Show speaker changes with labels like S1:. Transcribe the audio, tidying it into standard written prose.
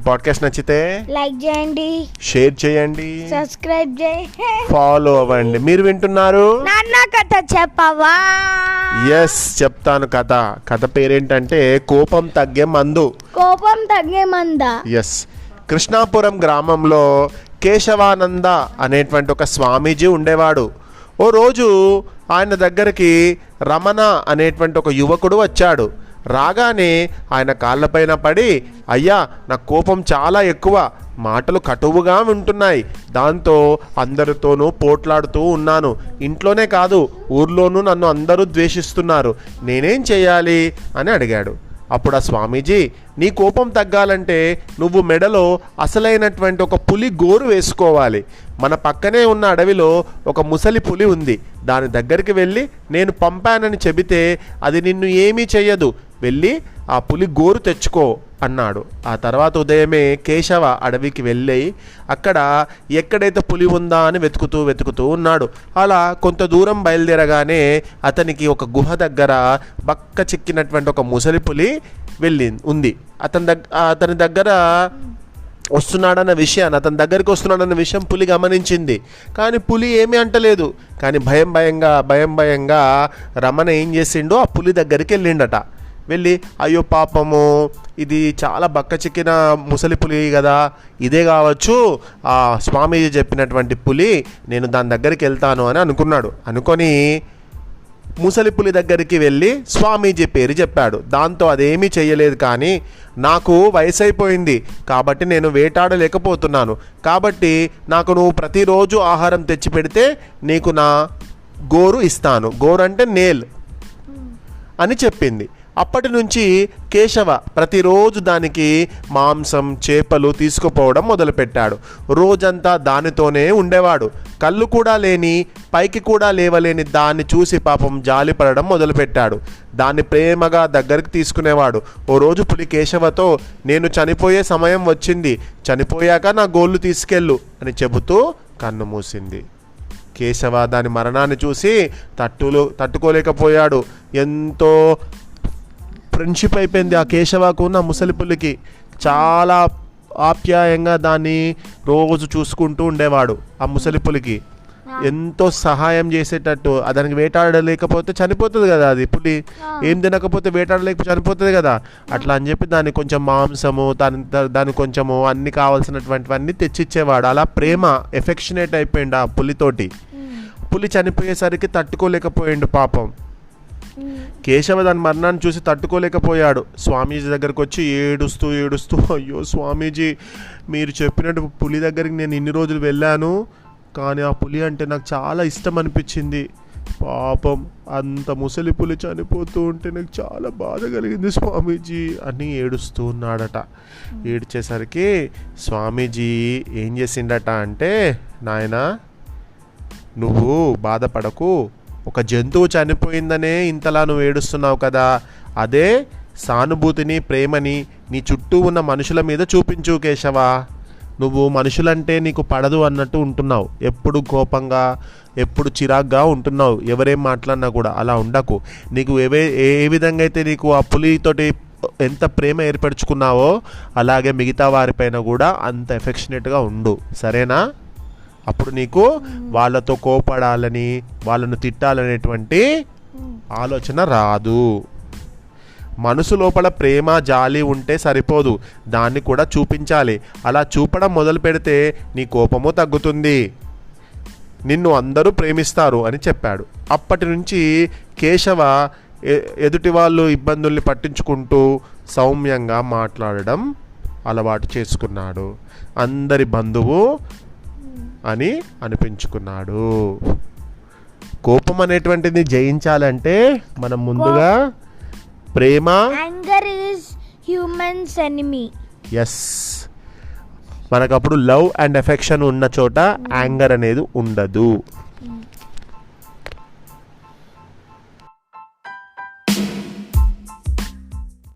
S1: Podcast నచ్చితే
S2: like చేయండి,
S1: share చేయండి,
S2: సబ్స్క్రైబ్ చేయండి,
S1: ఫాలో అవ్వండి. మీరు వింటున్నారు
S2: నాన్న కథ చెప్పవా?
S1: ఎస్, చెప్తాను. కథ పేరేంటంటే కోపం తగ్గే మందు.
S2: కోపం తగ్గే మందా?
S1: ఎస్. కృష్ణాపురం గ్రామంలో కేశవానంద అనేటువంటి ఒక స్వామీజీ ఉండేవాడు. ఓ రోజు ఆయన దగ్గరికి రమణ అనేటువంటి ఒక యువకుడు వచ్చాడు. రాగానే ఆయన కాళ్ళపైన పడి, అయ్యా, నా కోపం చాలా ఎక్కువ, మాటలు కటువుగా ఉంటున్నాయి, దాంతో అందరితోనూ పోట్లాడుతూ ఉన్నాను, ఇంట్లోనే కాదు ఊర్లోనూ నన్ను అందరూ ద్వేషిస్తున్నారు, నేనేం చేయాలి అని అడిగాడు. అప్పుడు ఆ స్వామీజీ, నీ కోపం తగ్గాలంటే నువ్వు మెడలో అసలైనటువంటి ఒక పులి గోరు వేసుకోవాలి. మన పక్కనే ఉన్న అడవిలో ఒక ముసలి పులి ఉంది, దాని దగ్గరికి వెళ్ళి నేను పంపానని చెబితే అది నిన్ను ఏమీ చెయ్యదు, వెళ్ళి ఆ పులి గోరు తెచ్చుకో అన్నాడు. ఆ తర్వాత ఉదయమే కేశవ అడవికి వెళ్ళి అక్కడ ఎక్కడైతే పులి ఉందా అని వెతుకుతూ ఉన్నాడు. అలా కొంత దూరం బయలుదేరగానే అతనికి ఒక గుహ దగ్గర బక్క చిక్కినటువంటి ఒక ముసలి పులి ఉంది. అతని దగ్గర అతని దగ్గరికి వస్తున్నాడన్న విషయం పులి గమనించింది. కానీ పులి ఏమీ అంటలేదు. కానీ భయంగా రమణ ఏం చేసిండో ఆ పులి దగ్గరికి వెళ్ళిండట. వెళ్ళి, అయ్యో పాపము, ఇది చాలా బక్క చిక్కిన ముసలి పులి కదా, ఇదే కావచ్చు ఆ స్వామీజీ చెప్పినటువంటి పులి, నేను దాని దగ్గరికి వెళ్తాను అని అనుకున్నాడు. అనుకొని ముసలి పులి దగ్గరికి వెళ్ళి స్వామీజీ పేరు చెప్పాడు. దాంతో అదేమీ చెయ్యలేదు. కానీ నాకు వయసు అయిపోయింది కాబట్టి నేను వేటాడలేకపోతున్నాను, కాబట్టి నాకు నువ్వు ప్రతిరోజు ఆహారం తెచ్చి పెడితే నీకు నా గోరు ఇస్తాను, గోరు అంటే నేల్ అని చెప్పింది. అప్పటి నుంచి కేశవ ప్రతిరోజు దానికి మాంసం, చేపలు తీసుకుపోవడం మొదలుపెట్టాడు. రోజంతా దానితోనే ఉండేవాడు. కళ్ళు కూడా లేని, పైకి కూడా లేవలేని దాన్ని చూసి పాపం జాలిపడడం మొదలుపెట్టాడు. దాన్ని ప్రేమగా దగ్గరికి తీసుకునేవాడు. ఓ రోజు పులి కేశవతో, నేను చనిపోయే సమయం వచ్చింది, చనిపోయాక నా గోళ్ళు తీసుకెళ్ళు అని చెబుతూ కన్ను మూసింది. కేశవ దాని మరణాన్ని చూసి తట్టుకోలేకపోయాడు. ఎంతో ఫ్రెండ్షిప్ అయిపోయింది ఆ కేశవకు నా ముసలి పులికి. చాలా ఆప్యాయంగా దాన్ని రోజు చూసుకుంటూ ఉండేవాడు. ఆ ముసలి పులికి ఎంతో సహాయం చేసేటట్టు. దానికి వేటాడలేకపోతే చనిపోతుంది కదా, అది పులి ఏం తినకపోతే వేటాడలేకపోతే చనిపోతుంది కదా, అట్లా అని చెప్పి దాన్ని కొంచెం మాంసము, దానికి కొంచెము అన్ని కావాల్సినటువంటివన్నీ తెచ్చిచ్చేవాడు. అలా ప్రేమ, ఎఫెక్షనేట్ అయిపోయిండు ఆ పులితోటి. పులి చనిపోయేసరికి తట్టుకోలేకపోయిండు పాపం. కేశవ దాని మరణాన్ని చూసి తట్టుకోలేకపోయాడు. స్వామీజీ దగ్గరకు వచ్చి ఏడుస్తూ, అయ్యో స్వామీజీ, మీరు చెప్పినట్టు పులి దగ్గరికి నేను ఇన్ని రోజులు వెళ్ళాను, కానీ ఆ పులి అంటే నాకు చాలా ఇష్టం అనిపించింది, పాపం అంత ముసలి పులి చనిపోతూ ఉంటే నాకు చాలా బాధ కలిగింది స్వామీజీ అని ఏడుస్తూ ఉన్నాడట. ఏడ్చేసరికి స్వామీజీ ఏం చేసిండట అంటే, నాయనా, నువ్వు బాధపడకు, ఒక జంతువు చనిపోయిందనే ఇంతలా నువ్వు ఏడుస్తున్నావు కదా, అదే సానుభూతిని, ప్రేమని నీ చుట్టూ ఉన్న మనుషుల మీద చూపించు కేశవ. నువ్వు మనుషులంటే నీకు పడదు అన్నట్టు ఉంటున్నావు, ఎప్పుడు కోపంగా, ఎప్పుడు చిరాగ్గా ఉంటున్నావు, ఎవరేం మాట్లాడినా కూడా అలా ఉండకు. నీకు ఏ విధంగా అయితే నీకు ఆ పులితోటి ఎంత ప్రేమ ఏర్పరచుకున్నావో అలాగే మిగతా వారిపైన కూడా అంత ఎఫెక్షనేట్గా ఉండు, సరేనా? అప్పుడు నీకు వాళ్ళతో కోపడాలని, వాళ్ళను తిట్టాలనేటువంటి ఆలోచన రాదు. మనసు లోపల ప్రేమ, జాలి ఉంటే సరిపోదు, దాన్ని కూడా చూపించాలి. అలా చూపడం మొదలు పెడితే నీ కోపము తగ్గుతుంది, నిన్ను అందరూ ప్రేమిస్తారు అని చెప్పాడు. అప్పటి నుంచి కేశవ ఎదుటి వాళ్ళు ఇబ్బందుల్ని పట్టించుకుంటూ సౌమ్యంగా మాట్లాడడం అలవాటు చేసుకున్నాడు. అందరి బంధువు అని అనిపించుకున్నాడు. కోపం అనేటువంటిది జయించాలంటే మనం ముందుగా ప్రేమ,
S2: anger is humans enemy.
S1: Yes, మనకప్పుడు లవ్ అండ్ ఎఫెక్షన్ ఉన్న చోట యాంగర్ అనేది ఉండదు.